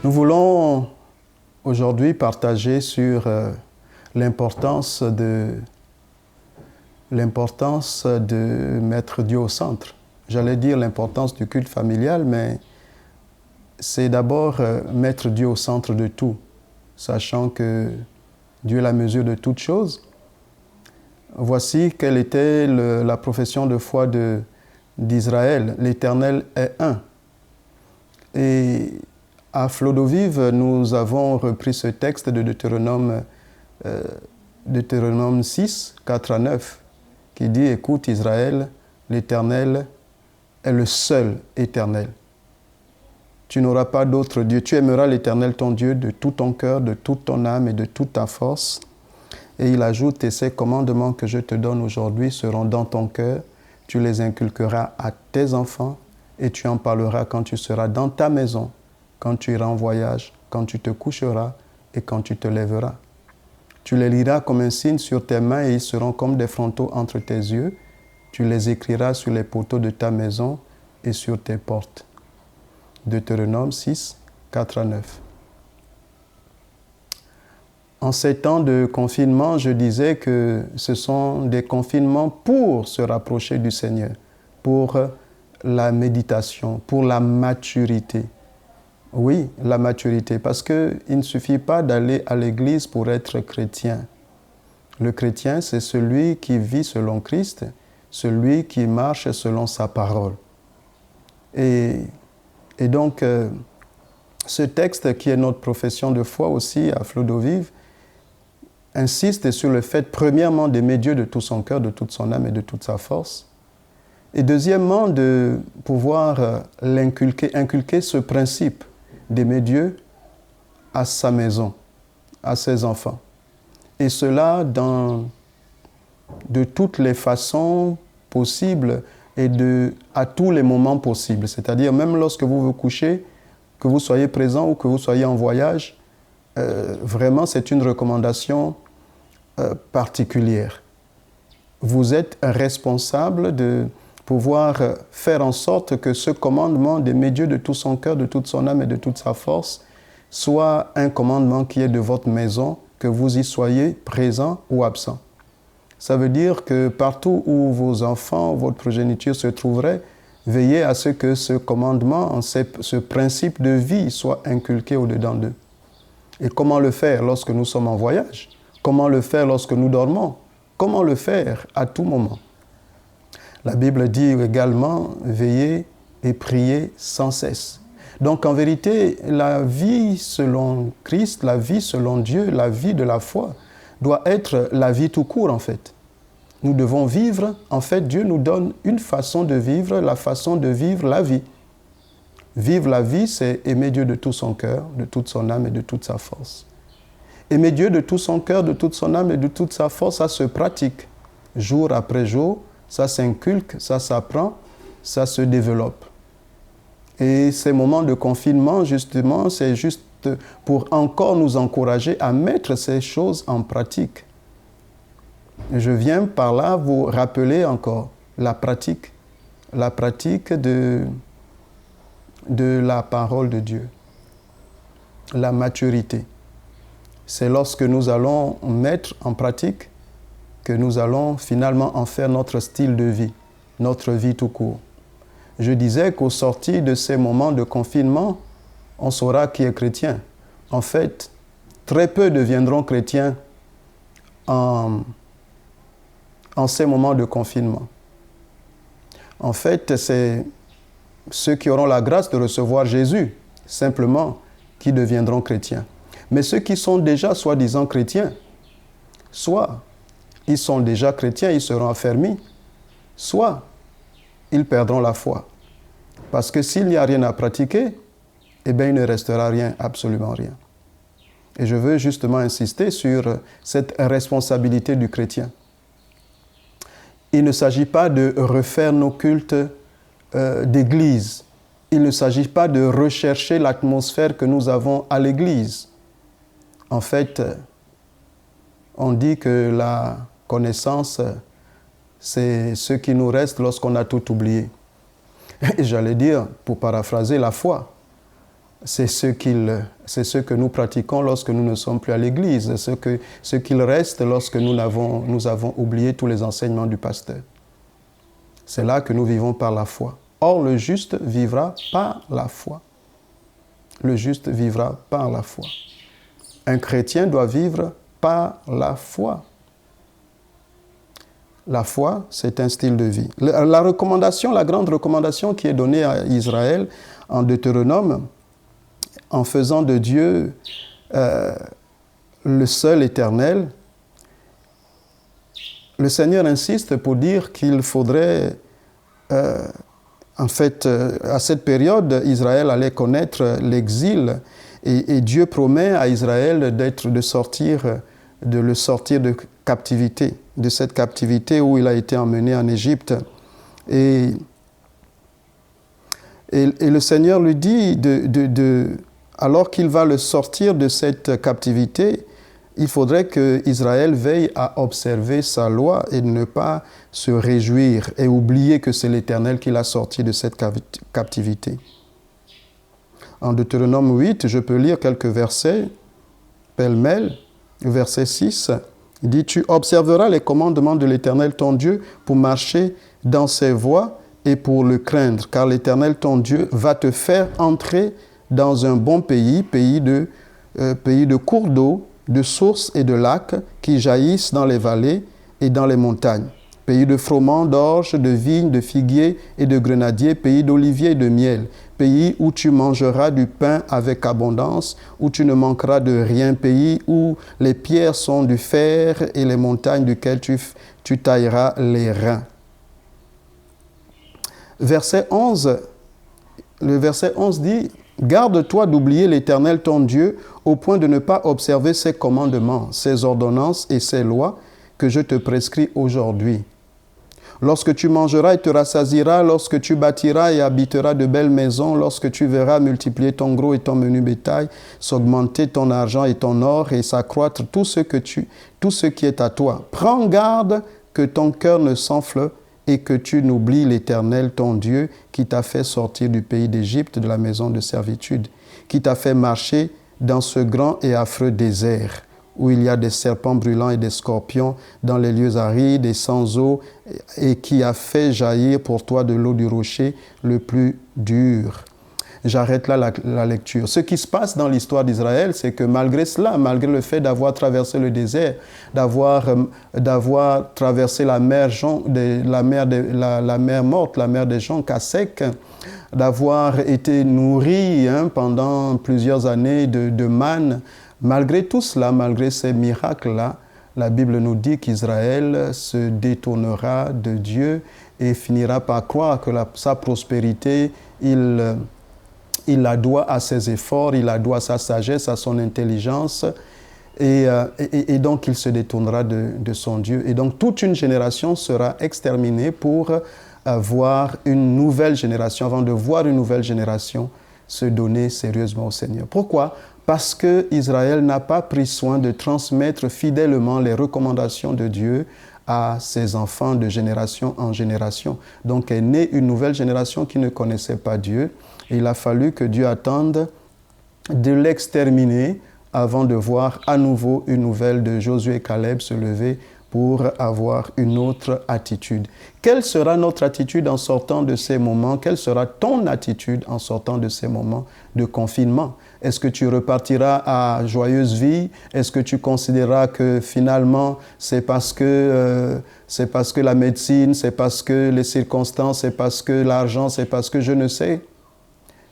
Nous voulons aujourd'hui partager sur l'importance de mettre Dieu au centre. J'allais dire l'importance du culte familial, mais c'est d'abord mettre Dieu au centre de tout, sachant que Dieu est la mesure de toutes choses. Voici quelle était la profession de foi d'Israël. L'Éternel est un. Et à Flot d'eau vive, nous avons repris ce texte de Deutéronome 6, 4 à 9, qui dit « Écoute Israël, l'Éternel est le seul éternel. Tu n'auras pas d'autre Dieu. Tu aimeras l'Éternel ton Dieu de tout ton cœur, de toute ton âme et de toute ta force. » Et il ajoute « Et ces commandements que je te donne aujourd'hui seront dans ton cœur. Tu les inculqueras à tes enfants et tu en parleras quand tu seras dans ta maison, quand tu iras en voyage, quand tu te coucheras et quand tu te lèveras. Tu les liras comme un signe sur tes mains et ils seront comme des frontaux entre tes yeux. Tu les écriras sur les poteaux de ta maison et sur tes portes. » Deutéronome 6, 4 à 9. En ces temps de confinement, je disais que ce sont des confinements pour se rapprocher du Seigneur, pour la méditation, pour la maturité. Oui, la maturité, parce qu'il ne suffit pas d'aller à l'église pour être chrétien. Le chrétien, c'est celui qui vit selon Christ, celui qui marche selon sa parole. Et donc, ce texte qui est notre profession de foi aussi à Flot d'eau vive, insiste sur le fait, premièrement, d'aimer Dieu de tout son cœur, de toute son âme et de toute sa force. Et deuxièmement, de pouvoir inculquer ce principe d'aimer Dieu à sa maison, à ses enfants. Et cela de toutes les façons possibles et à tous les moments possibles. C'est-à-dire, même lorsque vous vous couchez, que vous soyez présent ou que vous soyez en voyage, vraiment, c'est une recommandation particulière. Vous êtes responsable de pouvoir faire en sorte que ce commandement d'aimer Dieu de tout son cœur, de toute son âme et de toute sa force soit un commandement qui est de votre maison, que vous y soyez présent ou absent. Ça veut dire que partout où vos enfants, votre progéniture se trouverait, veillez à ce que ce commandement, ce principe de vie soit inculqué au-dedans d'eux. Et comment le faire lorsque nous sommes en voyage? Comment le faire lorsque nous dormons? Comment le faire à tout moment? La Bible dit également « veillez et priez sans cesse ». Donc en vérité, la vie selon Christ, la vie selon Dieu, la vie de la foi, doit être la vie tout court en fait. Nous devons vivre, en fait Dieu nous donne une façon de vivre, la façon de vivre la vie. Vivre la vie, c'est aimer Dieu de tout son cœur, de toute son âme et de toute sa force. Aimer Dieu de tout son cœur, de toute son âme et de toute sa force, ça se pratique. Jour après jour, ça s'inculque, ça s'apprend, ça se développe. Et ces moments de confinement, justement, c'est juste pour encore nous encourager à mettre ces choses en pratique. Je viens par là vous rappeler encore la pratique de la parole de Dieu, la maturité. C'est lorsque nous allons mettre en pratique que nous allons finalement en faire notre style de vie, notre vie tout court. Je disais qu'au sortir de ces moments de confinement, on saura qui est chrétien. En fait, très peu deviendront chrétiens en ces moments de confinement. En fait, c'est ceux qui auront la grâce de recevoir Jésus, simplement, qui deviendront chrétiens. Mais ceux qui sont déjà soi-disant chrétiens, soit ils sont déjà chrétiens, ils seront affermis, soit ils perdront la foi. Parce que s'il n'y a rien à pratiquer, eh bien, il ne restera rien, absolument rien. Et je veux justement insister sur cette responsabilité du chrétien. Il ne s'agit pas de refaire nos cultes d'église. Il ne s'agit pas de rechercher l'atmosphère que nous avons à l'église. En fait, on dit que la connaissance, c'est ce qui nous reste lorsqu'on a tout oublié. Et j'allais dire, pour paraphraser, la foi. c'est ce que nous pratiquons lorsque nous ne sommes plus à l'église, ce qu'il reste lorsque nous avons oublié tous les enseignements du pasteur. C'est là que nous vivons par la foi. Or, le juste vivra par la foi. Le juste vivra par la foi. Un chrétien doit vivre par la foi. La foi, c'est un style de vie. La recommandation, la grande recommandation qui est donnée à Israël en Deutéronome, en faisant de Dieu le seul éternel, le Seigneur insiste pour dire qu'il faudrait, à cette période, Israël allait connaître l'exil et Dieu promet à Israël de le sortir de captivité, de cette captivité où il a été emmené en Égypte. Et le Seigneur lui dit, alors qu'il va le sortir de cette captivité, il faudrait qu'Israël veille à observer sa loi et ne pas se réjouir et oublier que c'est l'Éternel qui l'a sorti de cette captivité. En Deutéronome 8, je peux lire quelques versets, pêle-mêle. Verset 6, il dit « Tu observeras les commandements de l'Éternel ton Dieu pour marcher dans ses voies et pour le craindre, car l'Éternel ton Dieu va te faire entrer dans un bon pays, pays de cours d'eau, de sources et de lacs qui jaillissent dans les vallées et dans les montagnes, pays de froment, d'orge, de vignes, de figuiers et de grenadiers, pays d'oliviers et de miel, pays où tu mangeras du pain avec abondance, où tu ne manqueras de rien, pays où les pierres sont du fer et les montagnes duquel tu tailleras les reins. » Verset 11, le verset 11 dit « Garde-toi d'oublier l'Éternel ton Dieu au point de ne pas observer ses commandements, ses ordonnances et ses lois que je te prescris aujourd'hui. » Lorsque tu mangeras et te rassasieras, lorsque tu bâtiras et habiteras de belles maisons, lorsque tu verras multiplier ton gros et ton menu bétail, s'augmenter ton argent et ton or et s'accroître tout ce qui est à toi. Prends garde que ton cœur ne s'enfle et que tu n'oublies l'Éternel, ton Dieu, qui t'a fait sortir du pays d'Égypte, de la maison de servitude, qui t'a fait marcher dans ce grand et affreux désert, où il y a des serpents brûlants et des scorpions dans les lieux arides et sans eau, et qui a fait jaillir pour toi de l'eau du rocher le plus dur. J'arrête là la lecture. Ce qui se passe dans l'histoire d'Israël, c'est que malgré cela, malgré le fait d'avoir traversé le désert, d'avoir traversé la mer morte, la mer des joncs à sec, d'avoir été nourri pendant plusieurs années de manne, malgré tout cela, malgré ces miracles-là, la Bible nous dit qu'Israël se détournera de Dieu et finira par croire que sa prospérité, il la doit à ses efforts, il la doit à sa sagesse, à son intelligence, et donc il se détournera de son Dieu. Et donc toute une génération sera exterminée pour voir une nouvelle génération, avant de voir une nouvelle génération se donner sérieusement au Seigneur. Pourquoi ? Parce qu'Israël n'a pas pris soin de transmettre fidèlement les recommandations de Dieu à ses enfants de génération en génération. Donc est née une nouvelle génération qui ne connaissait pas Dieu. Et il a fallu que Dieu attende de l'exterminer avant de voir à nouveau une nouvelle de Josué et Caleb se lever pour avoir une autre attitude. Quelle sera notre attitude en sortant de ces moments? Quelle sera ton attitude en sortant de ces moments de confinement? Est-ce que tu repartiras à joyeuse vie? Est-ce que tu considéreras que finalement c'est parce que la médecine, c'est parce que les circonstances, c'est parce que l'argent, c'est parce que je ne sais?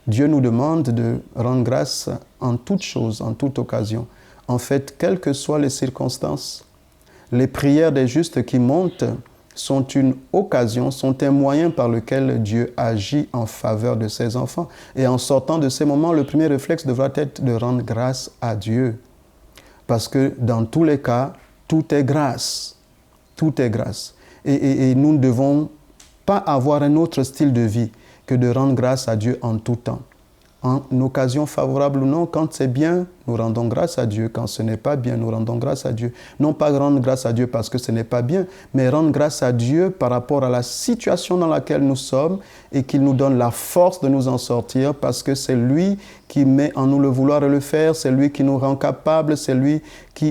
Dieu nous demande de rendre grâce en toutes choses, en toute occasion. En fait, quelles que soient les circonstances, les prières des justes qui montent sont une occasion, sont un moyen par lequel Dieu agit en faveur de ses enfants. Et en sortant de ces moments, le premier réflexe devra être de rendre grâce à Dieu. Parce que dans tous les cas, tout est grâce. Tout est grâce. Et nous ne devons pas avoir un autre style de vie que de rendre grâce à Dieu en tout temps. en occasion favorable ou non. Quand c'est bien, nous rendons grâce à Dieu. Quand ce n'est pas bien, nous rendons grâce à Dieu. Non pas rendre grâce à Dieu parce que ce n'est pas bien, mais rendre grâce à Dieu par rapport à la situation dans laquelle nous sommes et qu'il nous donne la force de nous en sortir parce que c'est lui qui met en nous le vouloir et le faire, c'est lui qui nous rend capables, c'est lui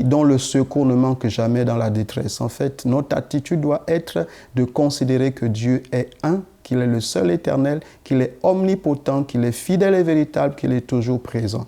dont le secours ne manque jamais dans la détresse. En fait, notre attitude doit être de considérer que Dieu est un, qu'il est le seul éternel, qu'il est omnipotent, qu'il est fidèle et véritable, qu'il est toujours présent.